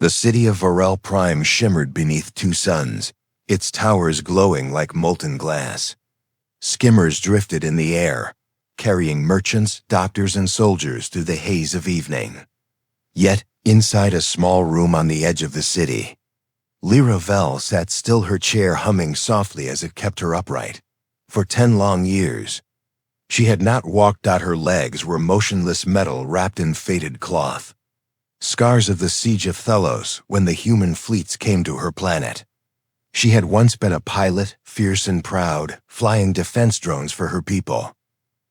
The city of Varel Prime shimmered beneath two suns, its towers glowing like molten glass. Skimmers drifted in the air, carrying merchants, doctors, and soldiers through the haze of evening. Yet, inside a small room on the edge of the city, Lyra Vel sat still, her chair humming softly as it kept her upright. For 10 long years, she had not walked. Her legs were motionless metal wrapped in faded cloth. Scars of the siege of Thelos when the human fleets came to her planet. She had once been a pilot, fierce and proud, flying defense drones for her people.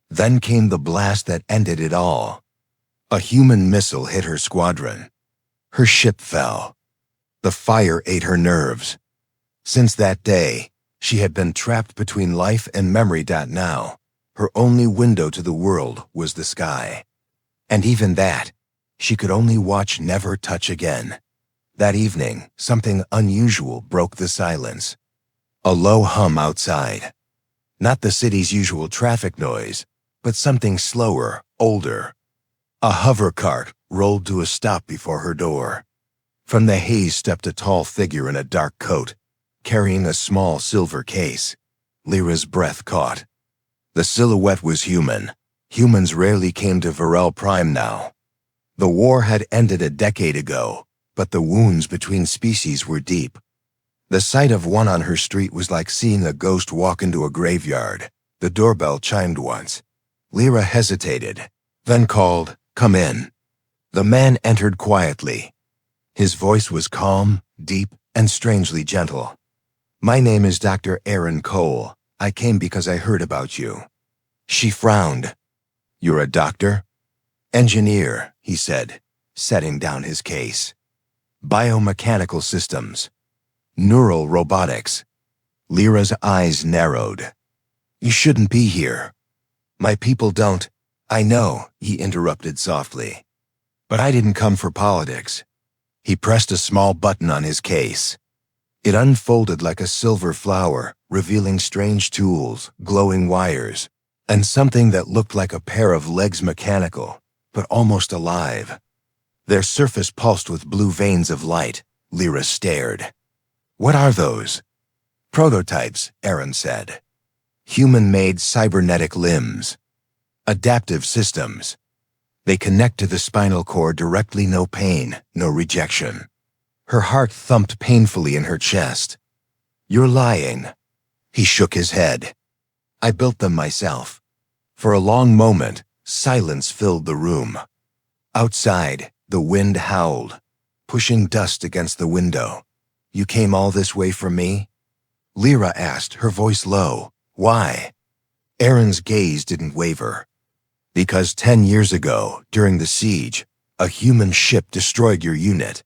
Then came the blast that ended it all. A human missile hit her squadron. Her ship fell. The fire ate her nerves. Since that day, she had been trapped between life and memory. Now, her only window to the world was the sky. And even that, she could only watch, never touch again. That evening, something unusual broke the silence. A low hum outside. Not the city's usual traffic noise, but something slower, older. A hover cart rolled to a stop before her door. From the haze stepped a tall figure in a dark coat, carrying a small silver case. Lyra's breath caught. The silhouette was human. Humans rarely came to Varel Prime now. The war had ended a decade ago, but the wounds between species were deep. The sight of one on her street was like seeing a ghost walk into a graveyard. The doorbell chimed once. Lyra hesitated, then called, "Come in." The man entered quietly. His voice was calm, deep, and strangely gentle. "My name is Dr. Aaron Cole. I came because I heard about you." She frowned. "You're a doctor?" "Engineer," he said, setting down his case. "Biomechanical systems. Neural robotics." Lyra's eyes narrowed. "You shouldn't be here." "My people don't." "I know," he interrupted softly. "But I didn't come for politics." He pressed a small button on his case. It unfolded like a silver flower, revealing strange tools, glowing wires, and something that looked like a pair of legs, mechanical, but almost alive. Their surface pulsed with blue veins of light. Lyra stared. "What are those?" "Prototypes," Aaron said. "Human-made cybernetic limbs. Adaptive systems. They connect to the spinal cord directly, no pain, no rejection." Her heart thumped painfully in her chest. "You're lying." He shook his head. "I built them myself." For a long moment, silence filled the room. Outside, the wind howled, pushing dust against the window. "You came all this way for me?" Lyra asked, her voice low. "Why?" Aaron's gaze didn't waver. "Because 10 years ago, during the siege, a human ship destroyed your unit.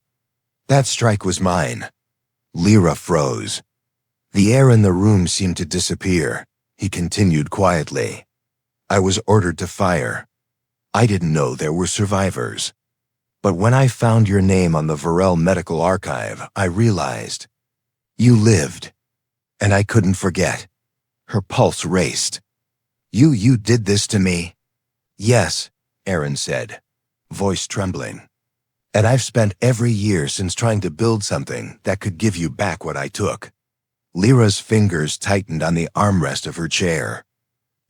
That strike was mine." Lyra froze. The air in the room seemed to disappear. He continued quietly. "I was ordered to fire. I didn't know there were survivors. But when I found your name on the Varel Medical Archive, I realized you lived. And I couldn't forget." Her pulse raced. You did this to me?" "Yes," Aaron said, voice trembling. "And I've spent every year since trying to build something that could give you back what I took." Lyra's fingers tightened on the armrest of her chair.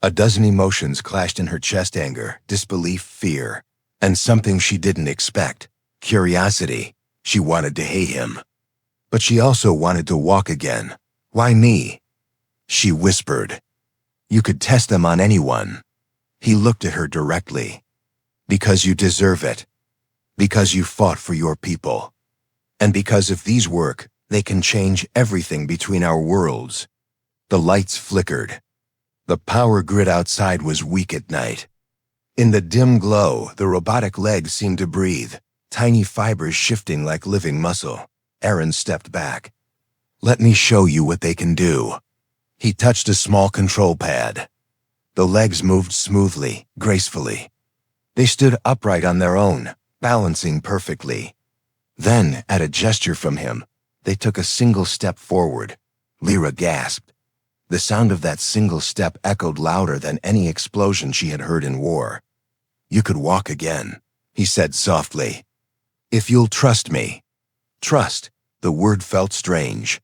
A dozen emotions clashed in her chest: anger, disbelief, fear, and something she didn't expect, curiosity. She wanted to hate him. But she also wanted to walk again. "Why me?" She whispered. "You could test them on anyone." He looked at her directly. "Because you deserve it. Because you fought for your people. And because if these work, they can change everything between our worlds." The lights flickered. The power grid outside was weak at night. In the dim glow, the robotic legs seemed to breathe, tiny fibers shifting like living muscle. Aaron stepped back. "Let me show you what they can do." He touched a small control pad. The legs moved smoothly, gracefully. They stood upright on their own, balancing perfectly. Then, at a gesture from him, they took a single step forward. Lyra gasped. The sound of that single step echoed louder than any explosion she had heard in war. "You could walk again," he said softly. "If you'll trust me." Trust. The word felt strange.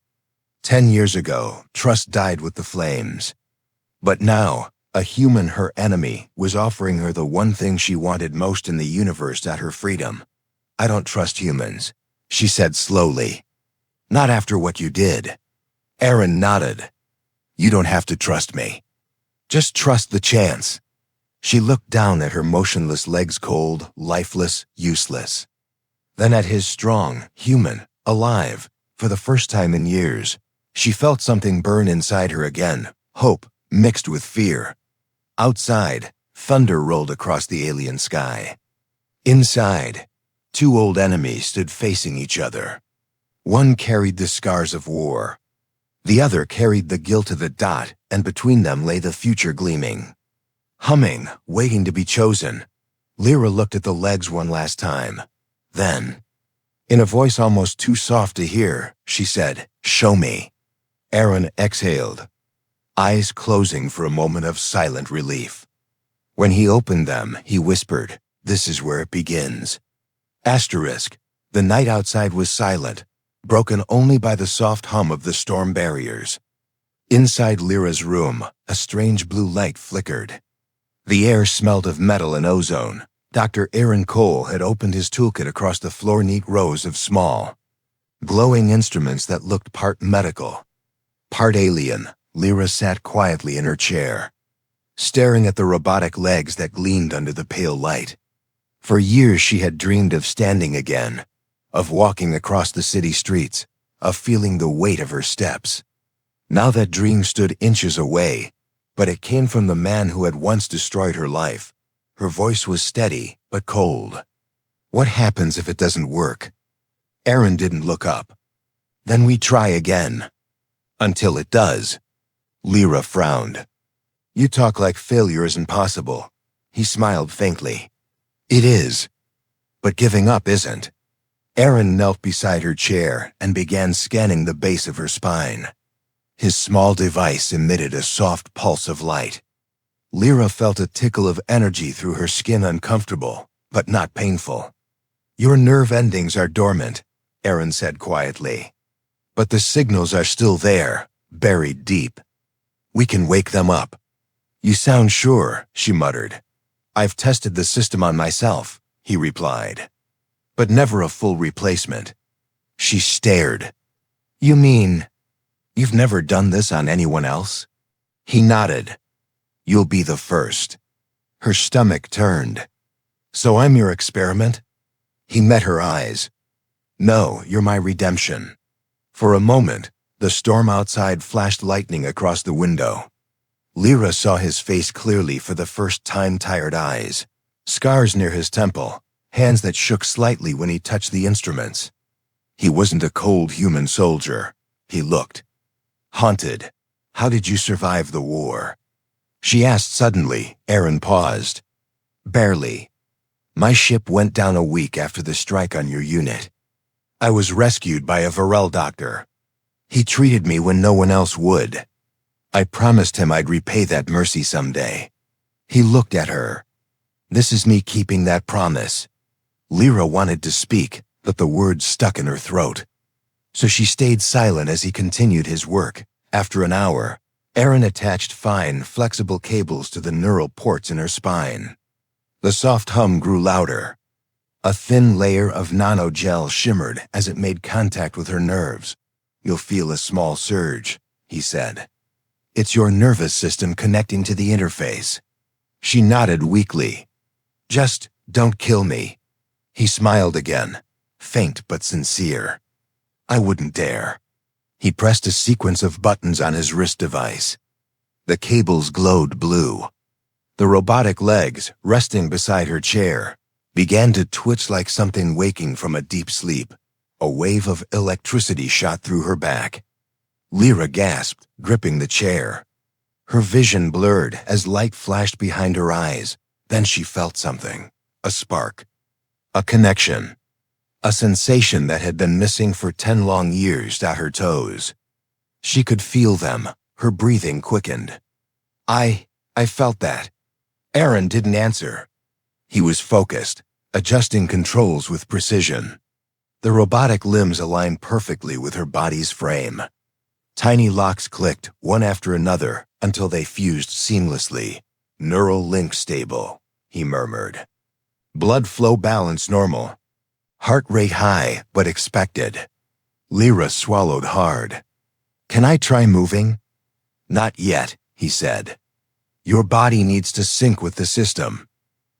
10 years ago, trust died with the flames. But now, a human, her enemy, was offering her the one thing she wanted most in the universe: at her freedom. I don't trust humans, she said slowly. Not after what you did. Aaron nodded. You don't have to trust me. Just trust the chance. She looked down at her motionless legs, cold, lifeless, useless. Then at his strong, human, alive. For the first time in years, she felt something burn inside her again, hope mixed with fear. Outside, thunder rolled across the alien sky. Inside, two old enemies stood facing each other. One carried the scars of war. The other carried the guilt of the dot, and between them lay the future gleaming. Humming, waiting to be chosen, Lyra looked at the legs one last time. Then, in a voice almost too soft to hear, she said, "Show me." Aaron exhaled, eyes closing for a moment of silent relief. When he opened them, he whispered, "This is where it begins." Asterisk. The night outside was silent, broken only by the soft hum of the storm barriers. Inside Lyra's room, a strange blue light flickered. The air smelled of metal and ozone. Dr. Aaron Cole had opened his toolkit across the floor, neat rows of small, glowing instruments that looked part medical, part alien. Lyra sat quietly in her chair, staring at the robotic legs that gleamed under the pale light. For years she had dreamed of standing again, of walking across the city streets, of feeling the weight of her steps. Now that dream stood inches away, but it came from the man who had once destroyed her life. Her voice was steady, but cold. What happens if it doesn't work? Aaron didn't look up. Then we try again. Until it does. Lyra frowned. You talk like failure isn't possible. He smiled faintly. It is. But giving up isn't. Aaron knelt beside her chair and began scanning the base of her spine. His small device emitted a soft pulse of light. Lyra felt a tickle of energy through her skin, uncomfortable, but not painful. Your nerve endings are dormant, Aaron said quietly. But the signals are still there, buried deep. We can wake them up. You sound sure, she muttered. I've tested the system on myself, he replied. But never a full replacement. She stared. You mean, you've never done this on anyone else? He nodded. You'll be the first. Her stomach turned. So I'm your experiment? He met her eyes. No, you're my redemption. For a moment, the storm outside flashed lightning across the window. Lyra saw his face clearly for the first time, tired eyes, scars near his temple, hands that shook slightly when he touched the instruments. He wasn't a cold human soldier. He looked haunted. How did you survive the war? She asked suddenly. Aaron paused. Barely. My ship went down a week after the strike on your unit. I was rescued by a Varel doctor. He treated me when no one else would. I promised him I'd repay that mercy someday. He looked at her. This is me keeping that promise. Lyra wanted to speak, but the words stuck in her throat. So she stayed silent as he continued his work. After an hour, Aaron attached fine, flexible cables to the neural ports in her spine. The soft hum grew louder. A thin layer of nanogel shimmered as it made contact with her nerves. You'll feel a small surge, he said. It's your nervous system connecting to the interface. She nodded weakly. Just don't kill me. He smiled again, faint but sincere. I wouldn't dare. He pressed a sequence of buttons on his wrist device. The cables glowed blue. The robotic legs, resting beside her chair, began to twitch like something waking from a deep sleep. A wave of electricity shot through her back. Lyra gasped, gripping the chair. Her vision blurred as light flashed behind her eyes. Then she felt something. A spark. A connection. A sensation that had been missing for 10 long years at her toes. She could feel them. Her breathing quickened. I felt that. Aaron didn't answer. He was focused, adjusting controls with precision. The robotic limbs aligned perfectly with her body's frame. Tiny locks clicked, one after another, until they fused seamlessly. "Neural link stable," he murmured. "Blood flow balance normal. Heart rate high, but expected." Lyra swallowed hard. "Can I try moving?" "Not yet," he said. "Your body needs to sync with the system."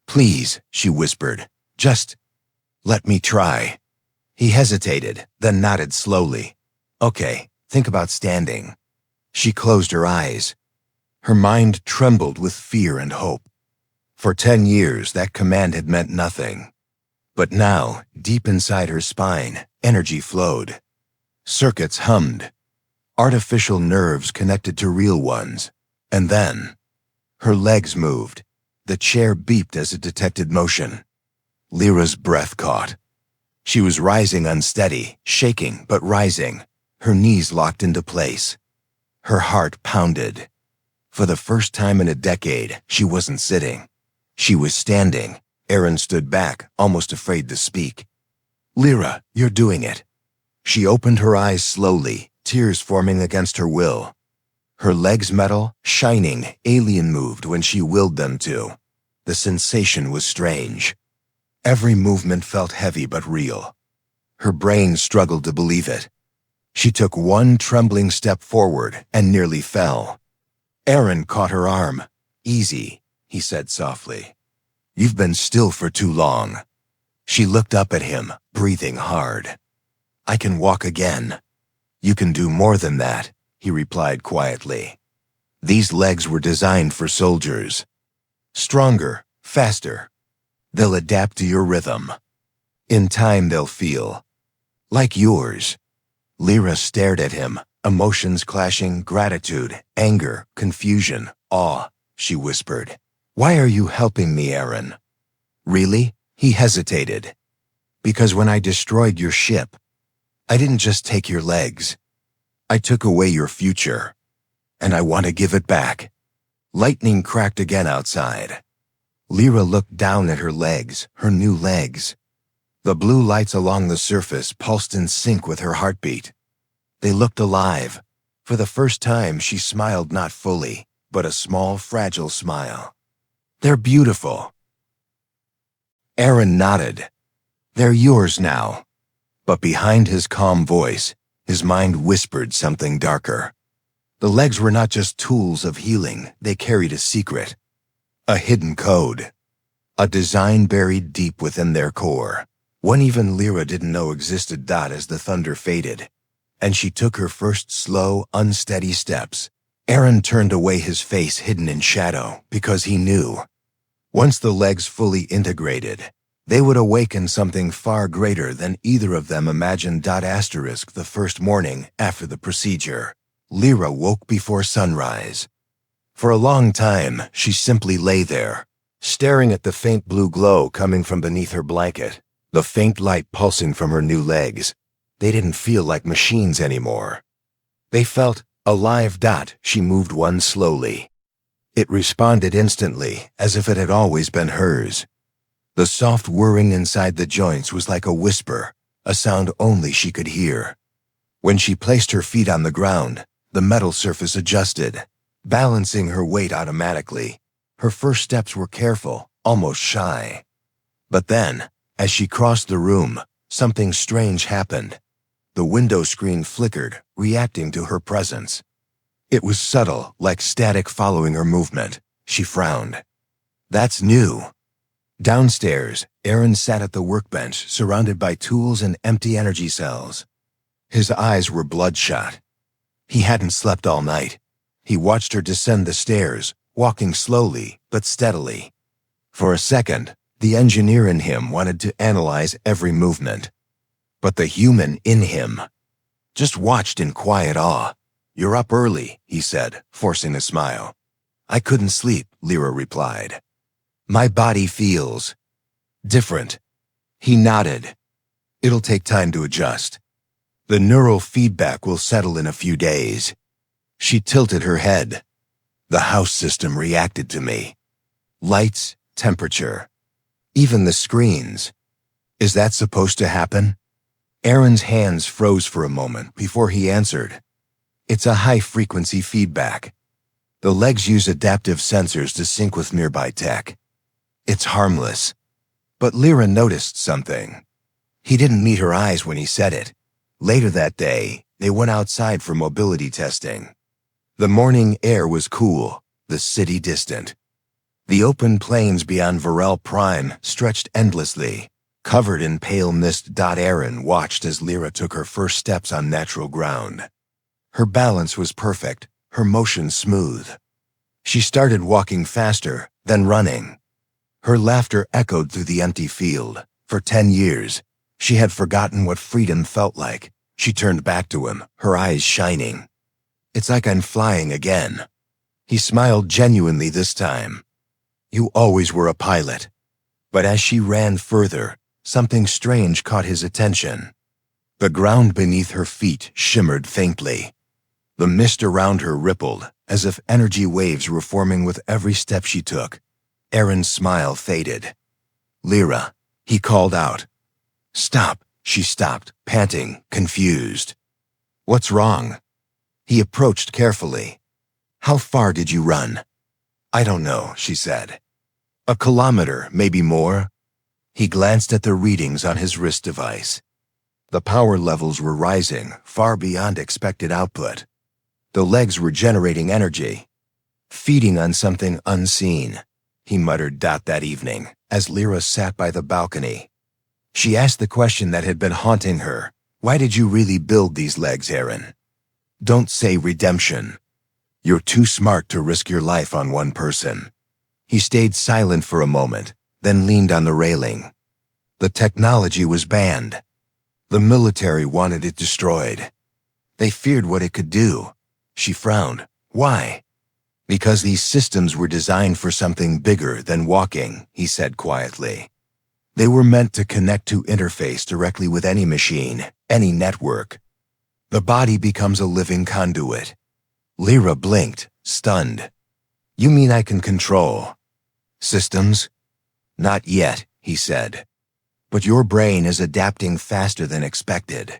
"Please," she whispered. "Just let me try." He hesitated, then nodded slowly. "Okay, think about standing." She closed her eyes. Her mind trembled with fear and hope. For 10 years, that command had meant nothing. But now, deep inside her spine, energy flowed. Circuits hummed. Artificial nerves connected to real ones. And then, her legs moved. The chair beeped as it detected motion. Lyra's breath caught. She was rising unsteady, shaking but rising, her knees locked into place. Her heart pounded. For the first time in a decade, she wasn't sitting. She was standing. Aaron stood back, almost afraid to speak. "Lyra, you're doing it." She opened her eyes slowly, tears forming against her will. Her legs metal, shining, alien moved when she willed them to. The sensation was strange. Every movement felt heavy but real. Her brain struggled to believe it. She took one trembling step forward and nearly fell. Aaron caught her arm. "Easy," he said softly. "You've been still for too long." She looked up at him, breathing hard. "I can walk again." "You can do more than that," he replied quietly. "These legs were designed for soldiers. Stronger, faster. They'll adapt to your rhythm. In time they'll feel like yours." Lyra stared at him, emotions clashing, gratitude, anger, confusion, awe. She whispered, "Why are you helping me, Aaron?" "Really?" He hesitated. "Because when I destroyed your ship, I didn't just take your legs. I took away your future. And I want to give it back." Lightning cracked again outside. Lyra looked down at her legs, her new legs. The blue lights along the surface pulsed in sync with her heartbeat. They looked alive. For the first time, she smiled not fully, but a small, fragile smile. "They're beautiful." Aaron nodded. "They're yours now." But behind his calm voice, his mind whispered something darker. The legs were not just tools of healing, they carried a secret. A hidden code. A design buried deep within their core. One even Lyra didn't know existed. As the thunder faded, and she took her first slow, unsteady steps, Aaron turned away, his face hidden in shadow, because he knew. Once the legs fully integrated, they would awaken something far greater than either of them imagined. The first morning after the procedure, Lyra woke before sunrise. For a long time, she simply lay there, staring at the faint blue glow coming from beneath her blanket, the faint light pulsing from her new legs. They didn't feel like machines anymore. They felt alive. She moved one slowly. It responded instantly, as if it had always been hers. The soft whirring inside the joints was like a whisper, a sound only she could hear. When she placed her feet on the ground, the metal surface adjusted, balancing her weight automatically. Her first steps were careful, almost shy. But then, as she crossed the room, something strange happened. The window screen flickered, reacting to her presence. It was subtle, like static following her movement. She frowned. "That's new." Downstairs, Aaron sat at the workbench, surrounded by tools and empty energy cells. His eyes were bloodshot. He hadn't slept all night. He watched her descend the stairs, walking slowly but steadily. For a second, the engineer in him wanted to analyze every movement. But the human in him just watched in quiet awe. "You're up early," he said, forcing a smile. "I couldn't sleep," Lyra replied. "My body feels different." He nodded. "It'll take time to adjust. The neural feedback will settle in a few days." She tilted her head. "The house system reacted to me. Lights, temperature, even the screens. Is that supposed to happen?" Aaron's hands froze for a moment before he answered. It's a high-frequency feedback. The legs use adaptive sensors to sync with nearby tech. It's harmless. But Lyra noticed something. He didn't meet her eyes when he said it. Later that day, they went outside for mobility testing. The morning air was cool, the city distant. The open plains beyond Varel Prime stretched endlessly, covered in pale mist. Aaron watched as Lyra took her first steps on natural ground. Her balance was perfect, her motion smooth. She started walking faster, then running. Her laughter echoed through the empty field. For 10 years, she had forgotten what freedom felt like. She turned back to him, her eyes shining. It's like I'm flying again. He smiled genuinely this time. You always were a pilot. But as she ran further, something strange caught his attention. The ground beneath her feet shimmered faintly. The mist around her rippled, as if energy waves were forming with every step she took. Aaron's smile faded. Lyra, he called out. Stop, she stopped, panting, confused. What's wrong? He approached carefully. How far did you run? I don't know, she said. A kilometer, maybe more. He glanced at the readings on his wrist device. The power levels were rising, far beyond expected output. The legs were generating energy, feeding on something unseen, he muttered that evening as Lyra sat by the balcony. She asked the question that had been haunting her. Why did you really build these legs, Aaron? Don't say redemption. You're too smart to risk your life on one person. He stayed silent for a moment, then leaned on the railing. The technology was banned. The military wanted it destroyed. They feared what it could do. She frowned. Why? Because these systems were designed for something bigger than walking, he said quietly. They were meant to connect to interface directly with any machine, any network. The body becomes a living conduit. Lyra blinked, stunned. You mean I can control systems? Not yet, he said. But your brain is adapting faster than expected.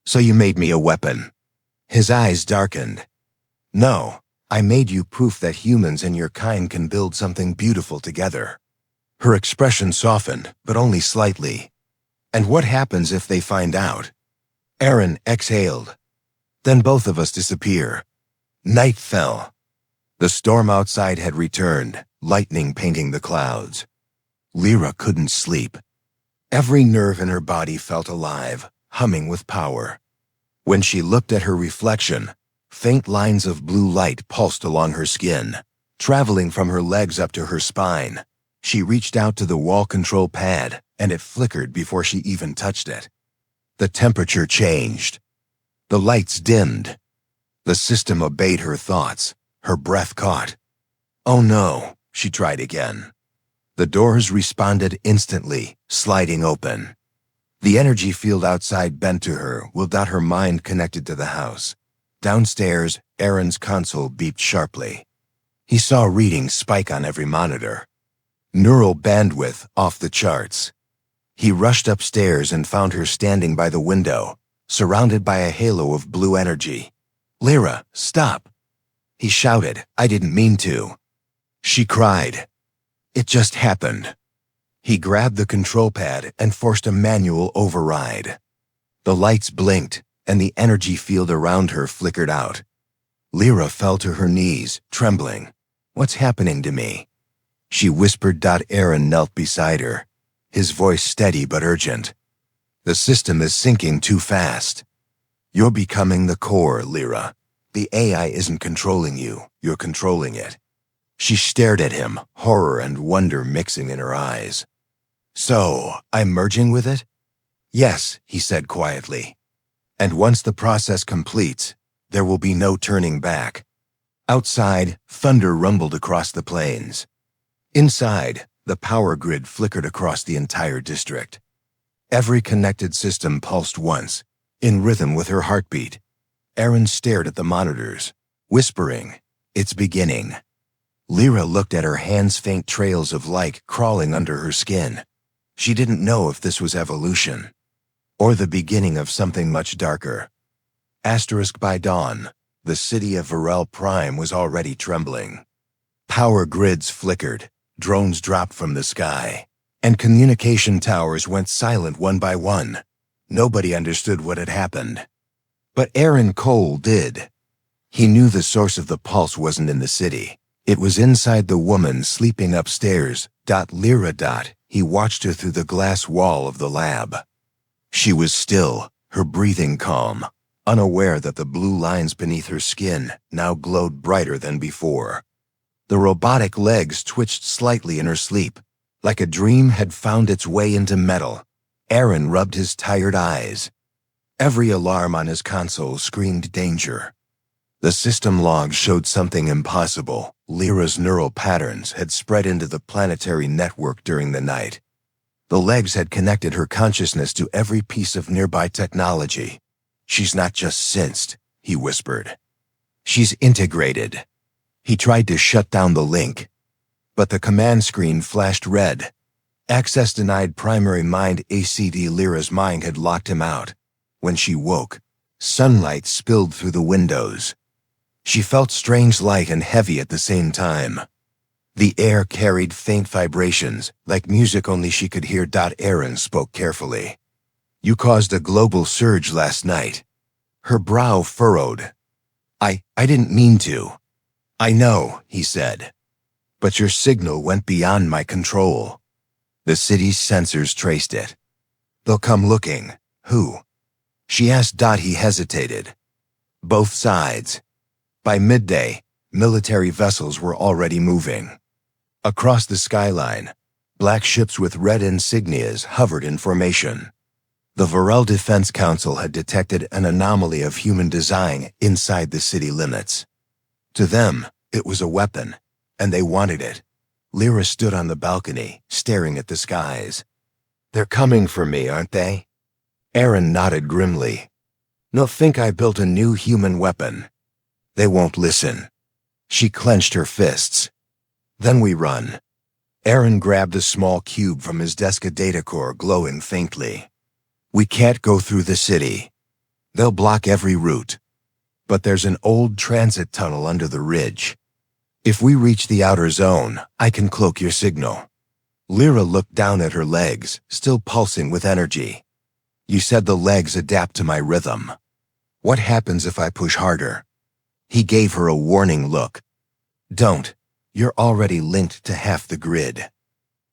So you made me a weapon. His eyes darkened. No, I made you proof that humans and your kind can build something beautiful together. Her expression softened, but only slightly. And what happens if they find out? Aaron exhaled. Then both of us disappear. Night fell. The storm outside had returned, lightning painting the clouds. Lyra couldn't sleep. Every nerve in her body felt alive, humming with power. When she looked at her reflection, faint lines of blue light pulsed along her skin, traveling from her legs up to her spine. She reached out to the wall control pad, and it flickered before she even touched it. The temperature changed. The lights dimmed. The system obeyed her thoughts. Her breath caught. Oh no, she tried again. The doors responded instantly, sliding open. The energy field outside bent to her, without her mind connected to the house. Downstairs, Aaron's console beeped sharply. He saw readings spike on every monitor. Neural bandwidth off the charts. He rushed upstairs and found her standing by the window, surrounded by a halo of blue energy. Lyra, stop! He shouted, I didn't mean to. She cried. It just happened. He grabbed the control pad and forced a manual override. The lights blinked, and the energy field around her flickered out. Lyra fell to her knees, trembling. What's happening to me? She whispered. Aaron knelt beside her, his voice steady but urgent. The system is sinking too fast. You're becoming the core, Lyra. The AI isn't controlling you, you're controlling it. She stared at him, horror and wonder mixing in her eyes. So, I'm merging with it? Yes, he said quietly. And once the process completes, there will be no turning back. Outside, thunder rumbled across the plains. Inside, the power grid flickered across the entire district. Every connected system pulsed once, in rhythm with her heartbeat. Aaron stared at the monitors, whispering, It's beginning. Lyra looked at her hands, faint trails of light crawling under her skin. She didn't know if this was evolution. or the beginning of something much darker. By dawn, the city of Varel Prime was already trembling. Power grids flickered, drones dropped from the sky, and communication towers went silent one by one. Nobody understood what had happened. But Aaron Cole did. He knew the source of the pulse wasn't in the city. It was inside the woman sleeping upstairs. Lyra. He watched her through the glass wall of the lab. She was still, her breathing calm, unaware that the blue lines beneath her skin now glowed brighter than before. The robotic legs twitched slightly in her sleep, like a dream had found its way into metal. Aaron rubbed his tired eyes. Every alarm on his console screamed danger. The system logs showed something impossible. Lyra's neural patterns had spread into the planetary network during the night. The legs had connected her consciousness to every piece of nearby technology. "She's not just sensed," he whispered. "She's integrated." He tried to shut down the link, but the command screen flashed red. Access denied. Primary mind ACD. Lyra's mind had locked him out. When she woke, sunlight spilled through the windows. She felt strange light and heavy at the same time. The air carried faint vibrations, like music only she could hear. Aaron spoke carefully. "You caused a global surge last night." Her brow furrowed. I didn't mean to." "I know," he said. "But your signal went beyond my control. The city's sensors traced it. They'll come looking." "Who?" she asked. He hesitated. "Both sides." By midday, military vessels were already moving. Across the skyline, black ships with red insignias hovered in formation. The Varel Defense Council had detected an anomaly of human design inside the city limits. To them, it was a weapon, and they wanted it. Lyra stood on the balcony, staring at the skies. "They're coming for me, aren't they?" Aaron nodded grimly. "They'll think I built a new human weapon. They won't listen." She clenched her fists. "Then we run." Aaron grabbed a small cube from his desk, a data core glowing faintly. "We can't go through the city. They'll block every route. But there's an old transit tunnel under the ridge. If we reach the outer zone, I can cloak your signal." Lyra looked down at her legs, still pulsing with energy. "You said the legs adapt to my rhythm. What happens if I push harder?" He gave her a warning look. "Don't. You're already linked to half the grid.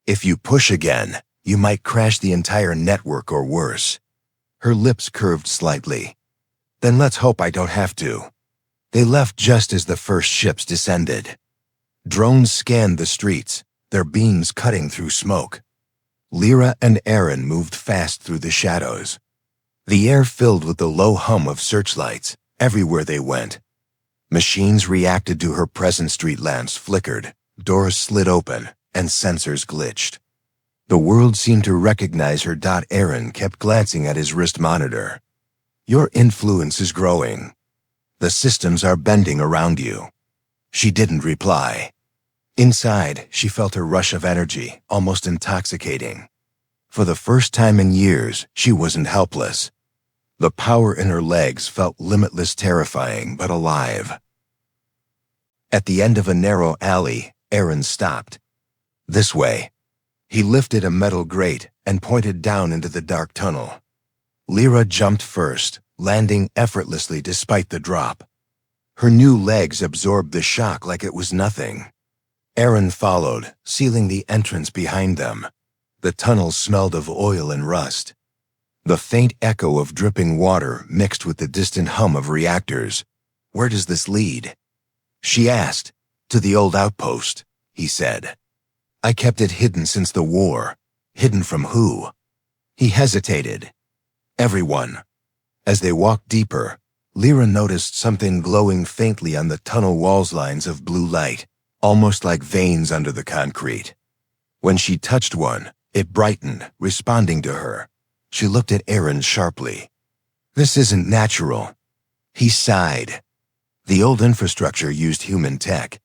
If you push again, you might crash the entire network or worse." Her lips curved slightly. "Then let's hope I don't have to." They left just as the first ships descended. Drones scanned the streets, their beams cutting through smoke. Lyra and Aaron moved fast through the shadows. The air filled with the low hum of searchlights everywhere they went. Machines reacted to her presence. Street lamps flickered, doors slid open, and sensors glitched. The world seemed to recognize her. Aaron kept glancing at his wrist monitor. "Your influence is growing. The systems are bending around you." She didn't reply. Inside, she felt a rush of energy, almost intoxicating. For the first time in years, she wasn't helpless. The power in her legs felt limitless, terrifying, but alive. At the end of a narrow alley, Aaron stopped. "This way." He lifted a metal grate and pointed down into the dark tunnel. Lyra jumped first, landing effortlessly despite the drop. Her new legs absorbed the shock like it was nothing. Aaron followed, sealing the entrance behind them. The tunnel smelled of oil and rust. The faint echo of dripping water mixed with the distant hum of reactors. "Where does this lead?" she asked. "To the old outpost," he said. "I kept it hidden since the war." "Hidden from who?" He hesitated. "Everyone." As they walked deeper, Lyra noticed something glowing faintly on the tunnel walls, lines of blue light, almost like veins under the concrete. When she touched one, it brightened, responding to her. She looked at Aaron sharply. "This isn't natural." He sighed. "The old infrastructure used human tech.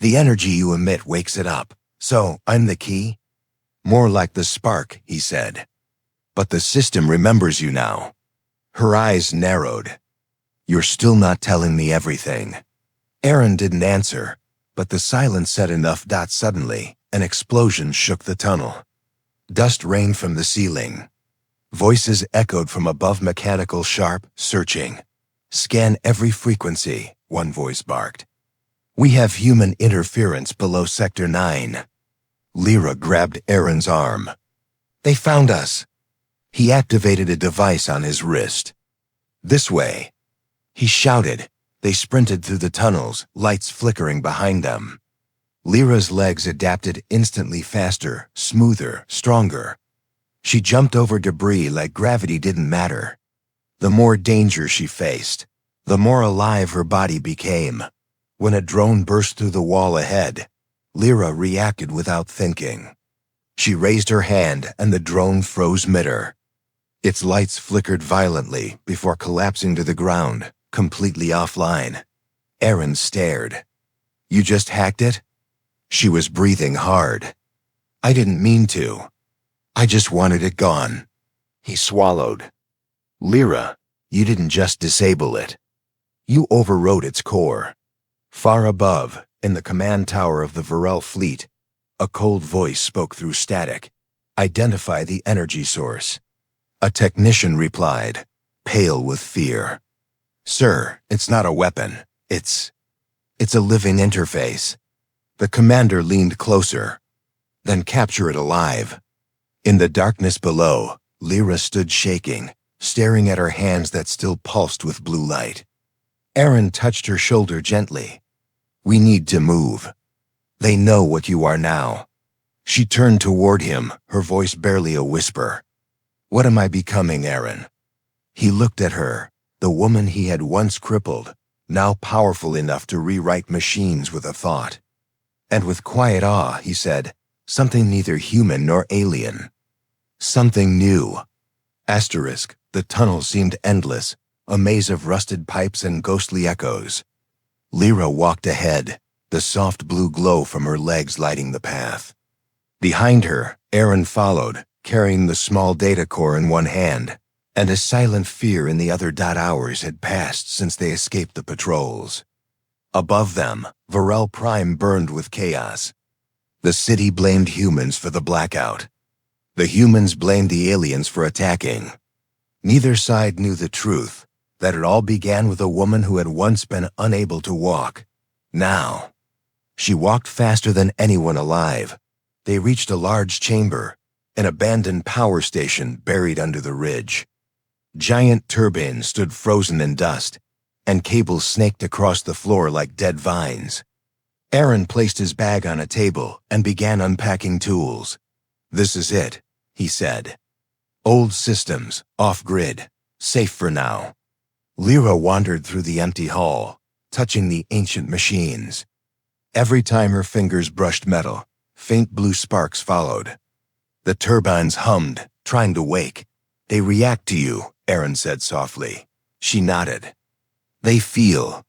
The energy you emit wakes it up. So, I'm the key?" "More like the spark," he said. But the system remembers you now. Her eyes narrowed. You're still not telling me everything. Aaron didn't answer, but the silence said enough. Suddenly, an explosion shook the tunnel. Dust rained from the ceiling. Voices echoed from above, mechanical, sharp, searching. Scan every frequency, one voice barked. We have human interference below Sector 9. Lyra grabbed Aaron's arm. They found us. He activated a device on his wrist. This way. He shouted. They sprinted through the tunnels, lights flickering behind them. Lyra's legs adapted instantly, faster, smoother, stronger. She jumped over debris like gravity didn't matter. The more danger she faced, the more alive her body became. When a drone burst through the wall ahead, Lyra reacted without thinking. She raised her hand and the drone froze midair. Its lights flickered violently before collapsing to the ground, completely offline. Aaron stared. You just hacked it? She was breathing hard. I didn't mean to. I just wanted it gone. He swallowed. Lyra, you didn't just disable it. You overrode its core. Far above, in the command tower of the Varel fleet, a cold voice spoke through static. Identify the energy source. A technician replied, pale with fear. Sir, it's not a weapon. It's a living interface. The commander leaned closer. Then capture it alive. In the darkness below, Lyra stood shaking, staring at her hands that still pulsed with blue light. Aaron touched her shoulder gently. We need to move. They know what you are now. She turned toward him, her voice barely a whisper. What am I becoming, Aaron? He looked at her, the woman he had once crippled, now powerful enough to rewrite machines with a thought. And with quiet awe, he said, something neither human nor alien. Something new. Asterisk, the tunnel seemed endless, a maze of rusted pipes and ghostly echoes. Lyra walked ahead, the soft blue glow from her legs lighting the path. Behind her, Aaron followed, carrying the small data core in one hand, and a silent fear in the other. Hours had passed since they escaped the patrols. Above them, Varel Prime burned with chaos. The city blamed humans for the blackout. The humans blamed the aliens for attacking. Neither side knew the truth, that it all began with a woman who had once been unable to walk. Now, she walked faster than anyone alive. They reached a large chamber, an abandoned power station buried under the ridge. Giant turbines stood frozen in dust, and cables snaked across the floor like dead vines. Aaron placed his bag on a table and began unpacking tools. This is it, he said. Old systems, off-grid, safe for now. Lyra wandered through the empty hall, touching the ancient machines. Every time her fingers brushed metal, faint blue sparks followed. The turbines hummed, trying to wake. They react to you, Aaron said softly. She nodded. They feel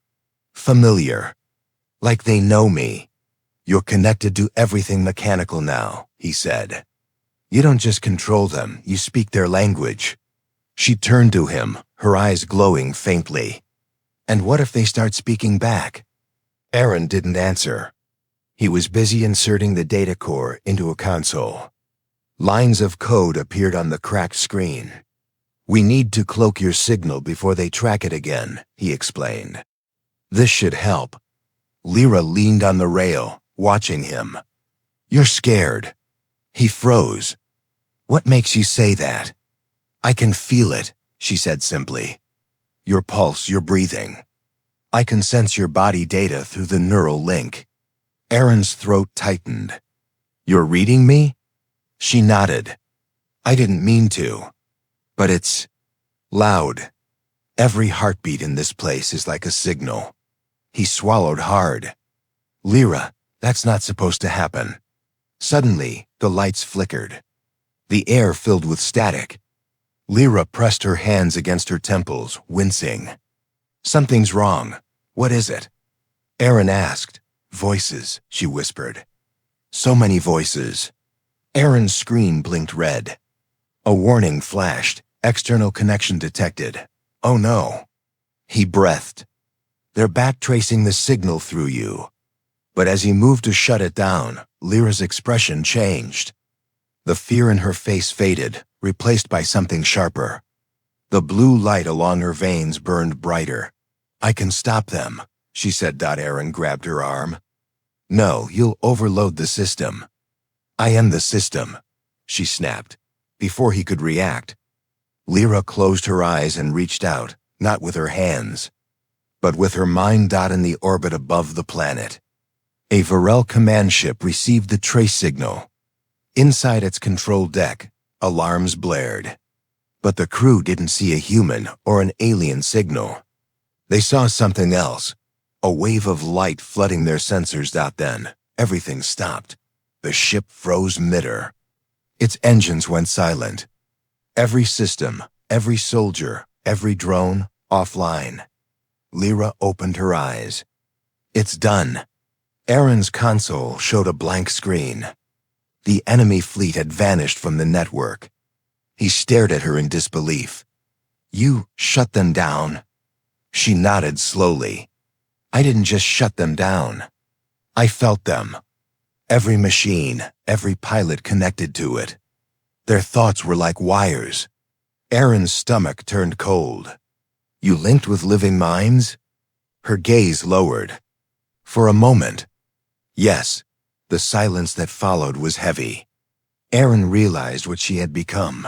familiar, like they know me. You're connected to everything mechanical now, he said. You don't just control them, you speak their language. She turned to him, her eyes glowing faintly. And what if they start speaking back? Aaron didn't answer. He was busy inserting the data core into a console. Lines of code appeared on the cracked screen. We need to cloak your signal before they track it again, he explained. This should help. Lyra leaned on the rail, watching him. You're scared. He froze. What makes you say that? I can feel it, she said simply. Your pulse, your breathing. I can sense your body data through the neural link. Aaron's throat tightened. You're reading me? She nodded. I didn't mean to. But it's loud. Every heartbeat in this place is like a signal. He swallowed hard. Lyra, that's not supposed to happen. Suddenly, the lights flickered. The air filled with static. Lyra pressed her hands against her temples, wincing. Something's wrong. What is it? Aaron asked. Voices, she whispered. So many voices. Aaron's screen blinked red. A warning flashed. External connection detected. Oh no. He breathed. They're backtracing the signal through you. But as he moved to shut it down, Lyra's expression changed. The fear in her face faded, replaced by something sharper. The blue light along her veins burned brighter. I can stop them, she said. Aaron grabbed her arm. No, you'll overload the system. I am the system, she snapped. Before he could react, Lyra closed her eyes and reached out, not with her hands, but with her mind. In the orbit above the planet, a Varel command ship received the trace signal. Inside its control deck, alarms blared. But the crew didn't see a human or an alien signal. They saw something else, a wave of light flooding their sensors. Then, everything stopped. The ship froze mid-air. Its engines went silent. Every system, every soldier, every drone, offline. Lyra opened her eyes. It's done. Aaron's console showed a blank screen. The enemy fleet had vanished from the network. He stared at her in disbelief. You shut them down? She nodded slowly. I didn't just shut them down. I felt them. Every machine, every pilot connected to it. Their thoughts were like wires. Aaron's stomach turned cold. You linked with living minds? Her gaze lowered. For a moment. Yes, the silence that followed was heavy. Aaron realized what she had become.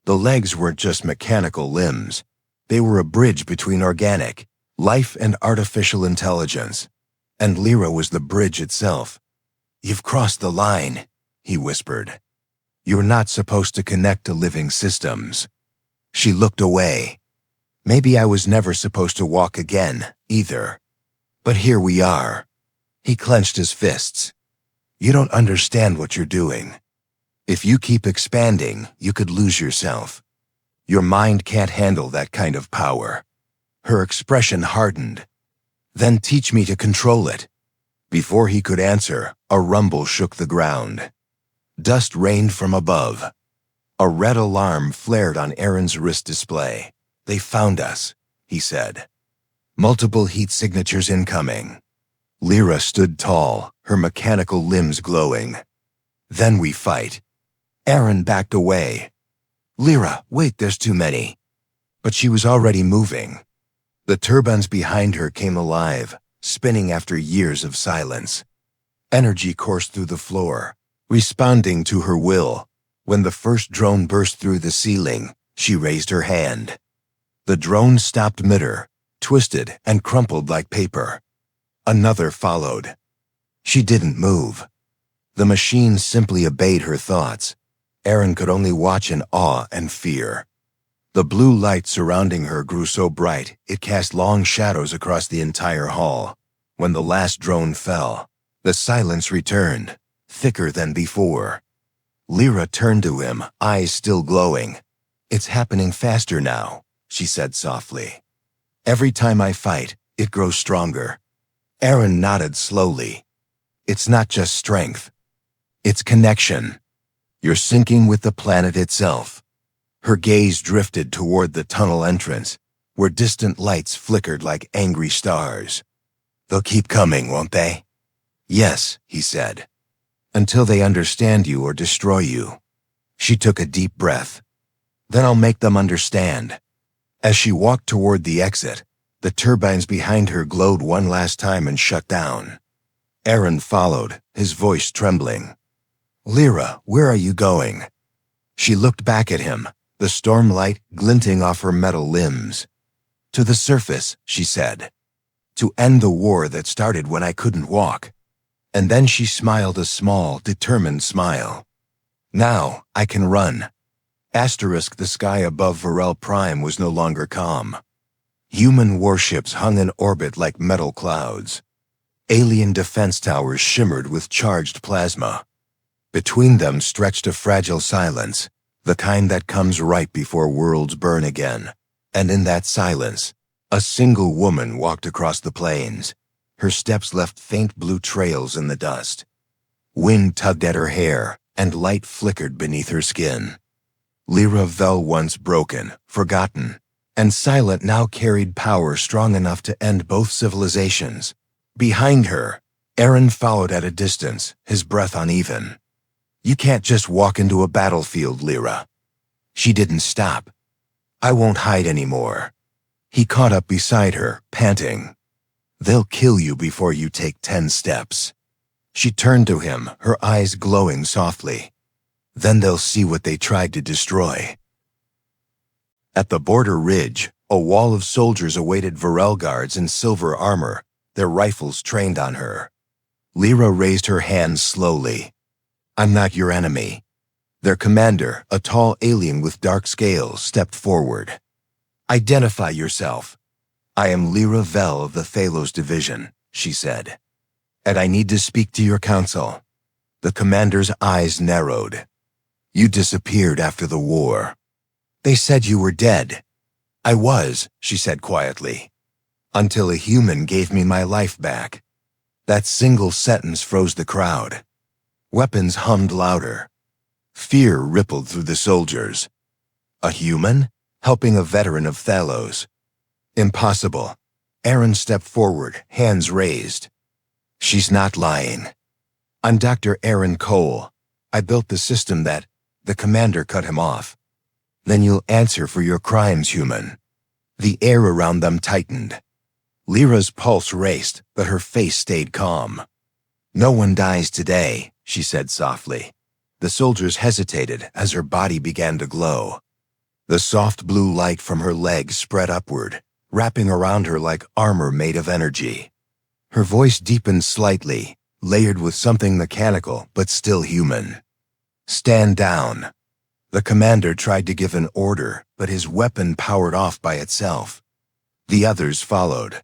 The legs weren't just mechanical limbs. They were a bridge between organic life and artificial intelligence. And Lyra was the bridge itself. You've crossed the line, he whispered. You're not supposed to connect to living systems. She looked away. Maybe I was never supposed to walk again, either. But here we are. He clenched his fists. You don't understand what you're doing. If you keep expanding, you could lose yourself. Your mind can't handle that kind of power. Her expression hardened. Then teach me to control it. Before he could answer, a rumble shook the ground. Dust rained from above. A red alarm flared on Aaron's wrist display. They found us, he said. Multiple heat signatures incoming. Lyra stood tall, her mechanical limbs glowing. Then we fight. Aaron backed away. Lyra, wait, there's too many. But she was already moving. The turbines behind her came alive, spinning after years of silence. Energy coursed through the floor, responding to her will. When the first drone burst through the ceiling, she raised her hand. The drone stopped mid-air, twisted and crumpled like paper. Another followed. She didn't move. The machine simply obeyed her thoughts. Aaron could only watch in awe and fear. The blue light surrounding her grew so bright it cast long shadows across the entire hall. When the last drone fell, the silence returned, thicker than before. Lyra turned to him, eyes still glowing. It's happening faster now, she said softly. Every time I fight, it grows stronger. Aaron nodded slowly. It's not just strength. It's connection. You're syncing with the planet itself. Her gaze drifted toward the tunnel entrance, where distant lights flickered like angry stars. They'll keep coming, won't they? Yes, he said. Until they understand you or destroy you. She took a deep breath. Then I'll make them understand. As she walked toward the exit, the turbines behind her glowed one last time and shut down. Aaron followed, his voice trembling. Lyra, where are you going? She looked back at him, the stormlight glinting off her metal limbs. To the surface, she said. To end the war that started when I couldn't walk. And then she smiled a small, determined smile. Now, I can run. Asterisk, the sky above Varel Prime was no longer calm. Human warships hung in orbit like metal clouds. Alien defense towers shimmered with charged plasma. Between them stretched a fragile silence, the kind that comes right before worlds burn again. And in that silence, a single woman walked across the plains. Her steps left faint blue trails in the dust. Wind tugged at her hair, and light flickered beneath her skin. Lyra Vel, once broken, forgotten, and silent, now carried power strong enough to end both civilizations. Behind her, Aaron followed at a distance, his breath uneven. "You can't just walk into a battlefield, Lyra." She didn't stop. "I won't hide anymore." He caught up beside her, panting. "They'll kill you before you take 10 steps. She turned to him, her eyes glowing softly. "Then they'll see what they tried to destroy." At the border ridge, a wall of soldiers awaited Varel guards in silver armor, their rifles trained on her. Lyra raised her hands slowly. "I'm not your enemy." Their commander, a tall alien with dark scales, stepped forward. "Identify yourself." "I am Lyra Vel of the Thalos Division," she said. "And I need to speak to your council." The commander's eyes narrowed. "You disappeared after the war. They said you were dead." "I was," she said quietly, "until a human gave me my life back." That single sentence froze the crowd. Weapons hummed louder. Fear rippled through the soldiers. A human? Helping a veteran of Thalos? Impossible. Aaron stepped forward, hands raised. "She's not lying. I'm Dr. Aaron Cole. I built the system that—" The commander cut him off. "Then you'll answer for your crimes, human." The air around them tightened. Lyra's pulse raced, but her face stayed calm. "No one dies today," she said softly. The soldiers hesitated as her body began to glow. The soft blue light from her legs spread upward, wrapping around her like armor made of energy. Her voice deepened slightly, layered with something mechanical but still human. "Stand down." The commander tried to give an order, but his weapon powered off by itself. The others followed.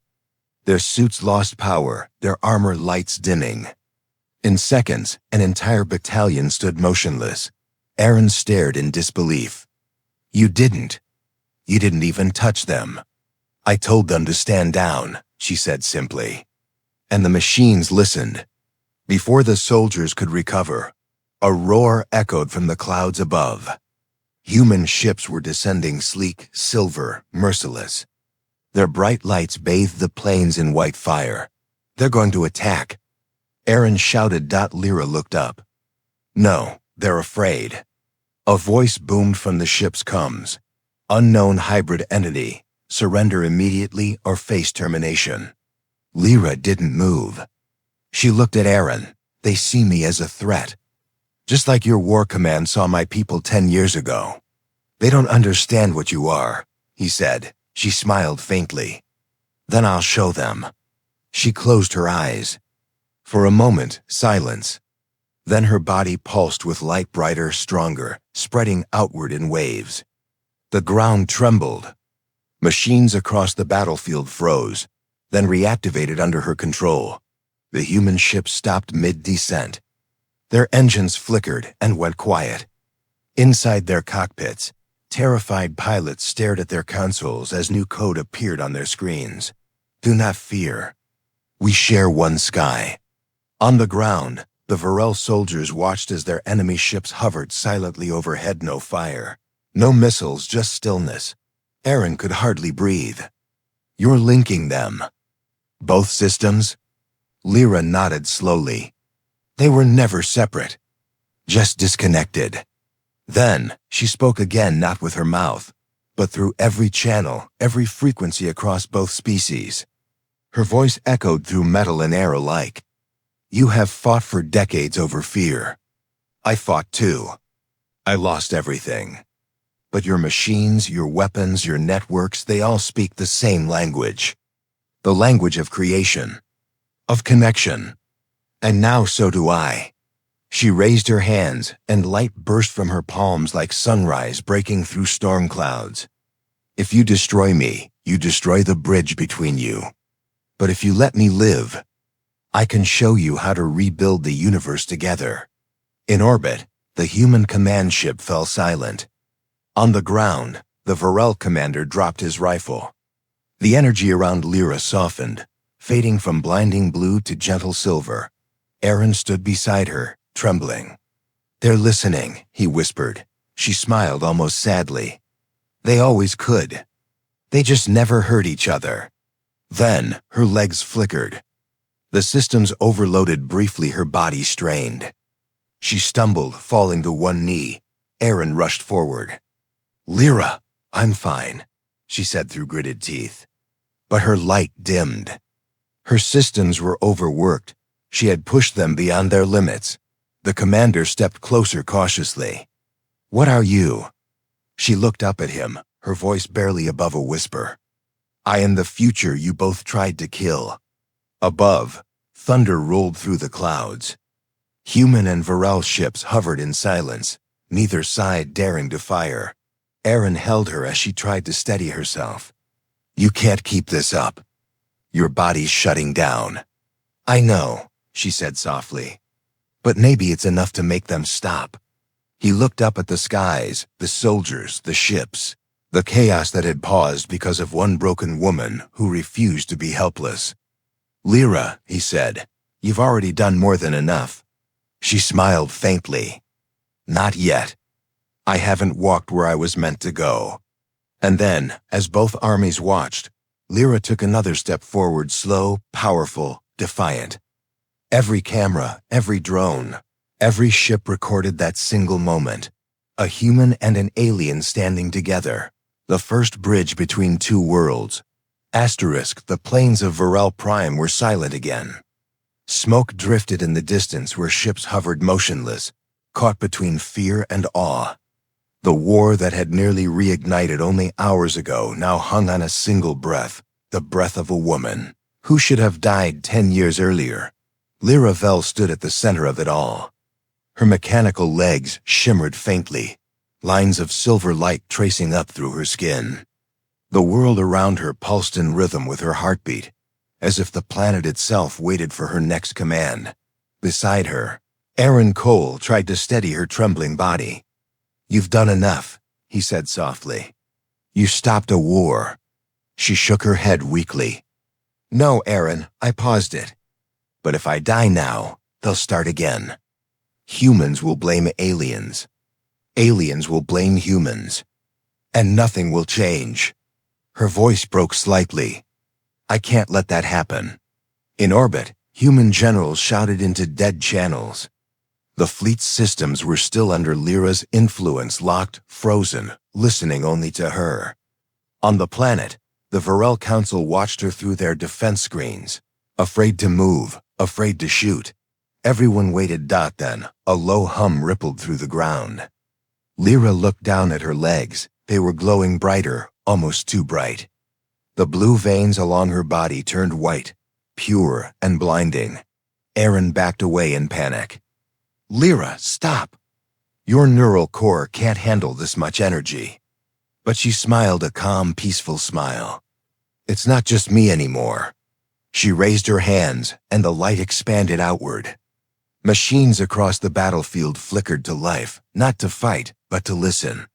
Their suits lost power, their armor lights dimming. In seconds, an entire battalion stood motionless. Aaron stared in disbelief. "You didn't. You didn't even touch them." "I told them to stand down," she said simply. And the machines listened. Before the soldiers could recover, a roar echoed from the clouds above. Human ships were descending, sleek, silver, merciless. Their bright lights bathed the plains in white fire. "They're going to attack." Aaron shouted. Lyra looked up. "No, they're afraid." A voice boomed from the ship's comms. "Unknown hybrid entity. Surrender immediately or face termination." Lyra didn't move. She looked at Aaron. "They see me as a threat. Just like your war command saw my people 10 years ago." "They don't understand what you are," he said. She smiled faintly. "Then I'll show them." She closed her eyes. For a moment, silence. Then her body pulsed with light, brighter, stronger, spreading outward in waves. The ground trembled. Machines across the battlefield froze, then reactivated under her control. The human ships stopped mid-descent. Their engines flickered and went quiet. Inside their cockpits, terrified pilots stared at their consoles as new code appeared on their screens. "Do not fear. We share one sky." On the ground, the Varel soldiers watched as their enemy ships hovered silently overhead. No fire, no missiles, just stillness. Aaron could hardly breathe. "You're linking them." "Both systems?" Lyra nodded slowly. "They were never separate, just disconnected." Then she spoke again, not with her mouth, but through every channel, every frequency across both species. Her voice echoed through metal and air alike. "You have fought for decades over fear. I fought too. I lost everything. But your machines, your weapons, your networks, they all speak the same language. The language of creation, of connection. And now so do I." She raised her hands, and light burst from her palms like sunrise breaking through storm clouds. "If you destroy me, you destroy the bridge between you. But if you let me live, I can show you how to rebuild the universe together." In orbit, the human command ship fell silent. On the ground, the Varel commander dropped his rifle. The energy around Lyra softened, fading from blinding blue to gentle silver. Aaron stood beside her, trembling. "They're listening," he whispered. She smiled almost sadly. They always could. They just never hurt each other. Then, her legs flickered. The systems overloaded briefly, her body strained. She stumbled, falling to one knee. Aaron rushed forward. "Lyra, I'm fine," she said through gritted teeth. But her light dimmed. Her systems were overworked. She had pushed them beyond their limits. The commander stepped closer cautiously. "What are you?" She looked up at him, her voice barely above a whisper. "I am the future you both tried to kill." Above, thunder rolled through the clouds. Human and Varel ships hovered in silence, neither side daring to fire. Aaron held her as she tried to steady herself. "You can't keep this up. Your body's shutting down." "I know," she said softly. "But maybe it's enough to make them stop." He looked up at the skies, the soldiers, the ships, the chaos that had paused because of one broken woman who refused to be helpless. "Lyra," he said, "you've already done more than enough." She smiled faintly. "Not yet. I haven't walked where I was meant to go." And then, as both armies watched, Lyra took another step forward, slow, powerful, defiant. Every camera, every drone, every ship recorded that single moment. A human and an alien standing together. The first bridge between two worlds. Asterisk, the plains of Varel Prime were silent again. Smoke drifted in the distance where ships hovered motionless, caught between fear and awe. The war that had nearly reignited only hours ago now hung on a single breath, the breath of a woman, who should have died 10 years earlier. Lyra Vel stood at the center of it all. Her mechanical legs shimmered faintly, lines of silver light tracing up through her skin. The world around her pulsed in rhythm with her heartbeat, as if the planet itself waited for her next command. Beside her, Aaron Cole tried to steady her trembling body. "You've done enough," he said softly. "You stopped a war." She shook her head weakly. "No, Aaron, I paused it. But if I die now, they'll start again. Humans will blame aliens. Aliens will blame humans. And nothing will change." Her voice broke slightly. "I can't let that happen." In orbit, human generals shouted into dead channels. The fleet's systems were still under Lyra's influence, locked, frozen, listening only to her. On the planet, the Varel Council watched her through their defense screens, afraid to move, afraid to shoot. Everyone waited. Then, a low hum rippled through the ground. Lyra looked down at her legs. They were glowing brighter, almost too bright. The blue veins along her body turned white, pure and blinding. Aaron backed away in panic. "Lyra, stop! Your neural core can't handle this much energy." But she smiled a calm, peaceful smile. "It's not just me anymore." She raised her hands, and the light expanded outward. Machines across the battlefield flickered to life, not to fight, but to listen.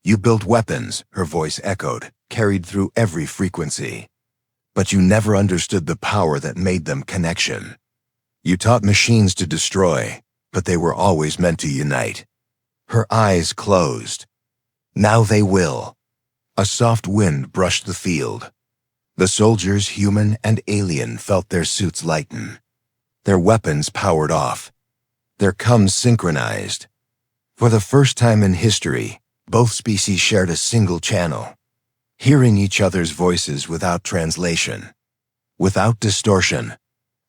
"You built weapons," her voice echoed, carried through every frequency. "But you never understood the power that made them connection. You taught machines to destroy, but they were always meant to unite." Her eyes closed. "Now they will." A soft wind brushed the field. The soldiers, human and alien, felt their suits lighten. Their weapons powered off. Their coms synchronized. For the first time in history, both species shared a single channel, hearing each other's voices without translation, without distortion.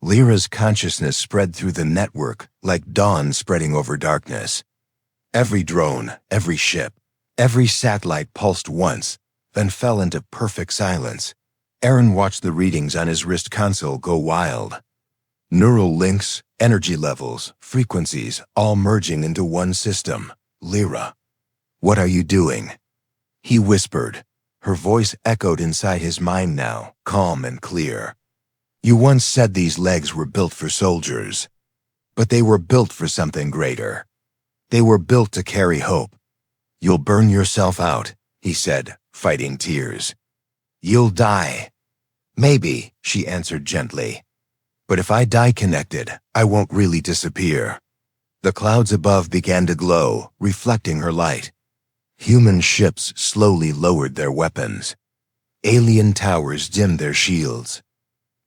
Lyra's consciousness spread through the network like dawn spreading over darkness. Every drone, every ship, every satellite pulsed once, then fell into perfect silence. Aaron watched the readings on his wrist console go wild. Neural links, energy levels, frequencies, all merging into one system. "Lyra, what are you doing?" He whispered. Her voice echoed inside his mind now, calm and clear. "You once said these legs were built for soldiers. But they were built for something greater. They were built to carry hope. You'll burn yourself out," he said, fighting tears. "You'll die." "Maybe," she answered gently. "But if I die connected, I won't really disappear." The clouds above began to glow, reflecting her light. Human ships slowly lowered their weapons. Alien towers dimmed their shields.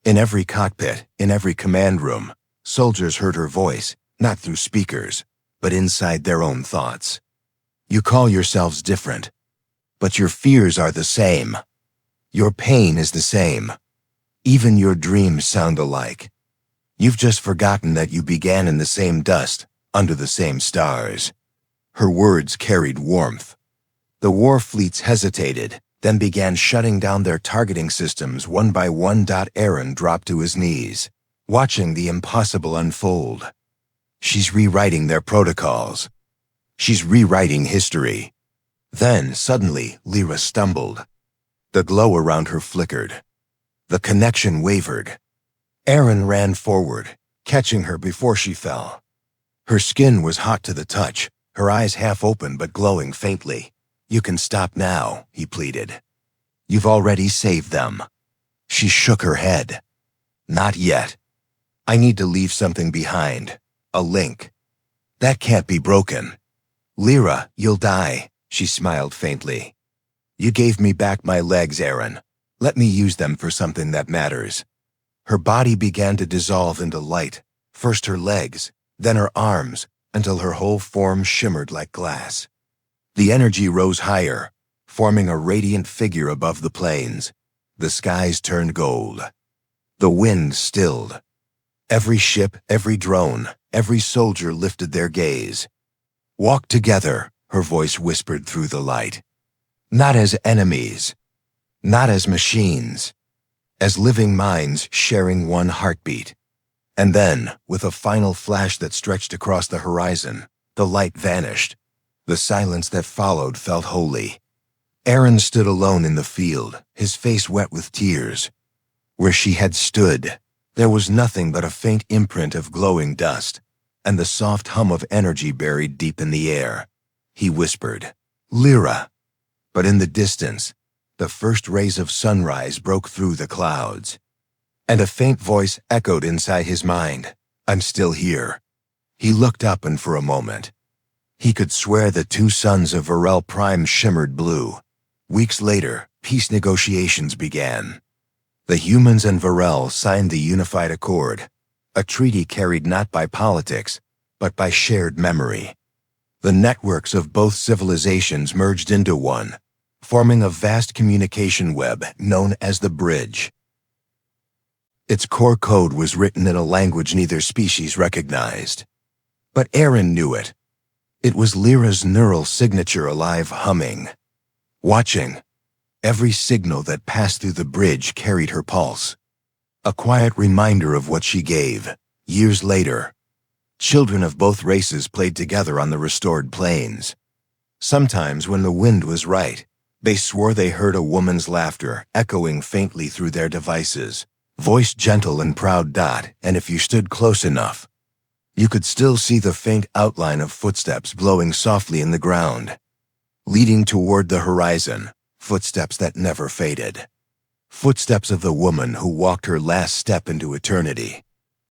In every cockpit, in every command room, soldiers heard her voice, not through speakers, but inside their own thoughts. You call yourselves different, but your fears are the same. Your pain is the same. Even your dreams sound alike. You've just forgotten that you began in the same dust, under the same stars. Her words carried warmth. The war fleets hesitated, then began shutting down their targeting systems one by one. Aaron dropped to his knees, watching the impossible unfold. She's rewriting their protocols. She's rewriting history. Then, suddenly, Lyra stumbled. The glow around her flickered. The connection wavered. Aaron ran forward, catching her before she fell. Her skin was hot to the touch, her eyes half open but glowing faintly. "You can stop now," he pleaded. "You've already saved them." She shook her head. "Not yet. I need to leave something behind. A link. That can't be broken." "Lyra, you'll die," she smiled faintly. "You gave me back my legs, Aaron. Let me use them for something that matters." Her body began to dissolve into light, first her legs, then her arms, until her whole form shimmered like glass. The energy rose higher, forming a radiant figure above the plains. The skies turned gold. The wind stilled. Every ship, every drone, every soldier lifted their gaze. "Walk together," her voice whispered through the light. "Not as enemies, not as machines, as living minds sharing one heartbeat." And then, with a final flash that stretched across the horizon, the light vanished. The silence that followed felt holy. Aaron stood alone in the field, his face wet with tears. Where she had stood, there was nothing but a faint imprint of glowing dust, and the soft hum of energy buried deep in the air. He whispered, "Lyra." But in the distance, the first rays of sunrise broke through the clouds. And a faint voice echoed inside his mind, "I'm still here." He looked up, and for a moment, he could swear the two suns of Varel Prime shimmered blue. Weeks later, peace negotiations began. The humans and Varel signed the Unified Accord, a treaty carried not by politics, but by shared memory. The networks of both civilizations merged into one, forming a vast communication web known as the Bridge. Its core code was written in a language neither species recognized. But Aaron knew it. It was Lyra's neural signature alive, humming, watching. Every signal that passed through the bridge carried her pulse, a quiet reminder of what she gave. Years later, children of both races played together on the restored plains. Sometimes when the wind was right, they swore they heard a woman's laughter echoing faintly through their devices, voice gentle and proud. And if you stood close enough, you could still see the faint outline of footsteps blowing softly in the ground, leading toward the horizon, footsteps that never faded. Footsteps of the woman who walked her last step into eternity.